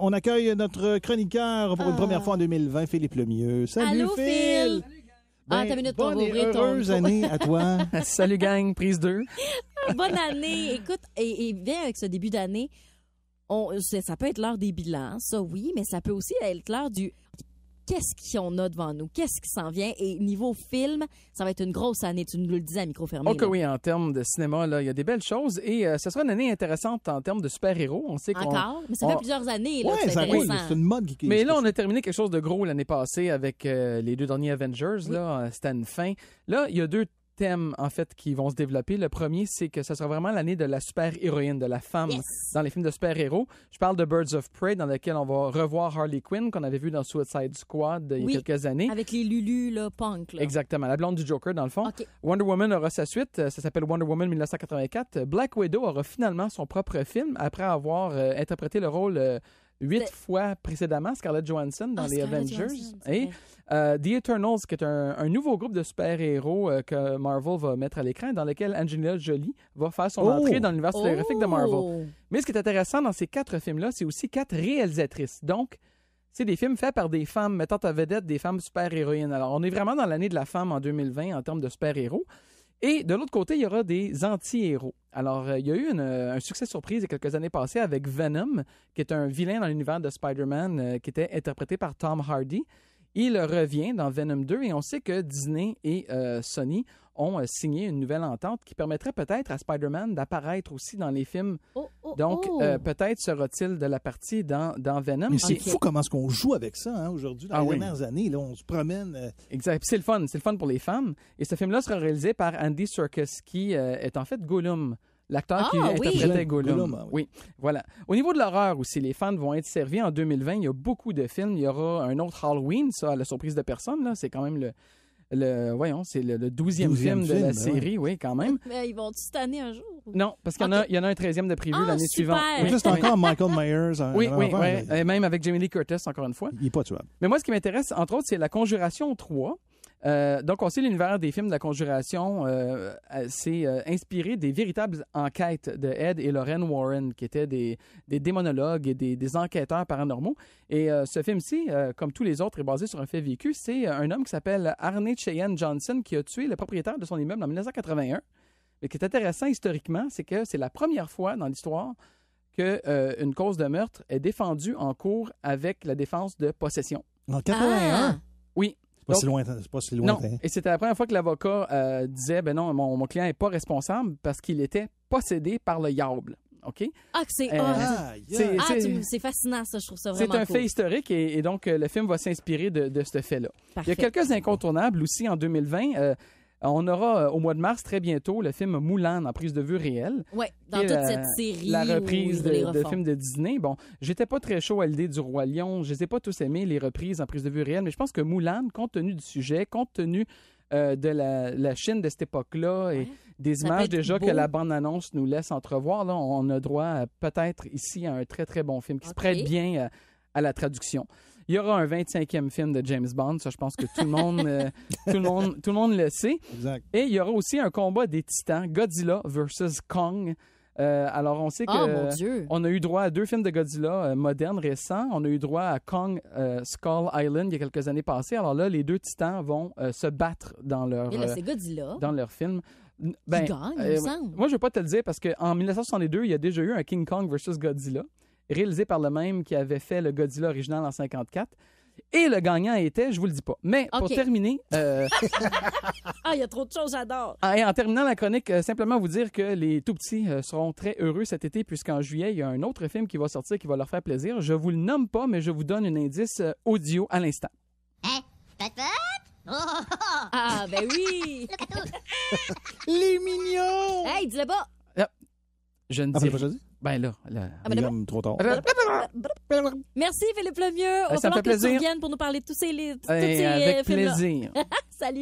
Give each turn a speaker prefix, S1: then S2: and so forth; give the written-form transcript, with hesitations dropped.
S1: On accueille notre chroniqueur pour une première fois en 2020, Philippe Lemieux. Salut
S2: Allô, Phil!
S1: Ben,
S2: t'as une minute pour
S1: bonne et
S2: ouvrir ton
S1: heureuse
S2: micro.
S1: année à toi.
S3: Salut gang, prise 2.
S2: Bonne année! Écoute, et bien avec ce début d'année, ça peut être l'heure des bilans, ça oui, mais ça peut aussi être l'heure du qu'est-ce qu'on a devant nous, qu'est-ce qui s'en vient. Et niveau film, ça va être une grosse année, tu nous le disais à micro fermé.
S3: Ok, oui, en termes de cinéma, là, il y a des belles choses et ce sera une année intéressante en termes de super-héros. On sait
S2: Encore? Mais ça fait plusieurs années là,
S1: Ouais,
S2: que c'est
S1: ça roule.
S2: intéressant.
S1: C'est une mode qui...
S3: Mais là, on a terminé quelque chose de gros l'année passée avec les deux derniers Avengers. Là, c'était une fin. Là, il y a deux thèmes, en fait, qui vont se développer. Le premier, c'est que ce sera vraiment l'année de la super-héroïne, de la femme dans les films de super-héros. Je parle de Birds of Prey, dans lequel on va revoir Harley Quinn, qu'on avait vu dans Suicide Squad il y a quelques années.
S2: Avec les Lulu, là, punk. Là.
S3: Exactement, la blonde du Joker, dans le fond.
S2: Okay.
S3: Wonder Woman aura sa suite, ça s'appelle Wonder Woman 1984. Black Widow aura finalement son propre film, après avoir interprété le rôle 8 fois précédemment, Scarlett Johansson dans les Avengers. Et The Eternals, qui est un nouveau groupe de super-héros que Marvel va mettre à l'écran, dans lequel Angelina Jolie va faire son entrée dans l'univers cinématographique de Marvel. Mais ce qui est intéressant dans ces 4 films-là, c'est aussi 4 réalisatrices. Donc, c'est des films faits par des femmes mettant en vedette des femmes super-héroïnes. Alors, on est vraiment dans l'année de la femme en 2020 en termes de super-héros. Et de l'autre côté, il y aura des anti-héros. Alors, il y a eu un succès surprise il y a quelques années passées avec Venom, qui est un vilain dans l'univers de Spider-Man, qui était interprété par Tom Hardy. Il revient dans Venom 2 et on sait que Disney et Sony ont signé une nouvelle entente qui permettrait peut-être à Spider-Man d'apparaître aussi dans les films. Donc, peut-être sera-t-il de la partie dans Venom.
S1: Mais c'est fou comment est-ce qu'on joue avec ça hein, aujourd'hui. Dans les dernières années, là, on se promène.
S3: Exact. Puis c'est le fun. C'est le fun pour les femmes. Et ce film-là sera réalisé par Andy Serkis, qui est en fait Gollum. L'acteur qui interprétait Gollum. Oui, voilà. Au niveau de l'horreur aussi, les fans vont être servis en 2020. Il y a beaucoup de films. Il y aura un autre Halloween, ça, à la surprise de personne. Là. C'est quand même c'est le 12e film de la série, oui, quand même.
S2: Mais ils vont-tu cette année un jour?
S3: Non, parce qu'il y en a un 13e de prévu l'année suivante.
S1: Oui, c'est encore Michael Myers.
S3: Oui, et même avec Jamie Lee Curtis, encore une fois.
S1: Il n'est pas tuable.
S3: Mais moi, ce qui m'intéresse, entre autres, c'est La Conjuration 3. Donc, on sait l'univers des films de La Conjuration s'est inspiré des véritables enquêtes de Ed et Lorraine Warren, qui étaient des démonologues et des enquêteurs paranormaux. Et ce film-ci, comme tous les autres, est basé sur un fait vécu. C'est un homme qui s'appelle Arne Cheyenne Johnson qui a tué le propriétaire de son immeuble en 1981. Mais ce qui est intéressant historiquement, c'est que c'est la première fois dans l'histoire qu'une cause de meurtre est défendue en cours avec la défense de possession.
S1: En 81?
S3: Oui.
S1: C'est pas si lointain.
S3: Non, et c'était la première fois que l'avocat disait « Ben non, mon client n'est pas responsable parce qu'il était possédé par le diable. » OK?
S2: Ah, c'est c'est fascinant, ça. Je trouve ça vraiment
S3: C'est un fait historique et donc le film va s'inspirer de ce fait-là.
S2: Parfait.
S3: Il y a quelques incontournables aussi en 2020. On aura au mois de mars, très bientôt, le film Moulin en prise de vue réelle.
S2: Oui, dans toute cette série.
S3: La reprise de films de Disney. Bon, j'étais pas très chaud à l'idée du Roi Lion. Je les ai pas tous aimés, les reprises en prise de vue réelle, mais je pense que Moulin, compte tenu du sujet, compte tenu de la Chine de cette époque-là et des images déjà que la bande-annonce nous laisse entrevoir, là, on a droit peut-être ici à un très, très bon film qui se prête bien à la traduction. Il y aura un 25e film de James Bond, ça je pense que tout le monde le sait.
S1: Exact.
S3: Et il y aura aussi un combat des titans, Godzilla versus Kong. Alors on sait que on a eu droit à 2 films de Godzilla modernes, récents. On a eu droit à Kong Skull Island il y a quelques années passées. Alors là, les 2 titans vont se battre dans leur film. Ben,
S2: gagne, il me semble.
S3: Moi, je ne vais pas te le dire parce qu'en 1962, il y a déjà eu un King Kong versus Godzilla, réalisé par le même qui avait fait le Godzilla original en 1954. Et le gagnant était, je vous le dis pas. Mais pour terminer...
S2: il y a trop de choses, j'adore.
S3: Et en terminant la chronique, simplement vous dire que les tout-petits seront très heureux cet été puisqu'en juillet, il y a un autre film qui va sortir qui va leur faire plaisir. Je vous le nomme pas, mais je vous donne un indice audio à l'instant.
S2: Ah, ben oui!
S1: Les mignons!
S2: Hey, dis-le pas!
S3: Je ne dis
S1: pas choisi?
S3: Ben là.
S1: Trop tard.
S2: Merci, Philippe Lemieux.
S3: Ça me fait plaisir.
S2: Que tu reviennes pour nous parler de tous ces
S3: avec
S2: films-là.
S3: plaisir.
S2: Salut!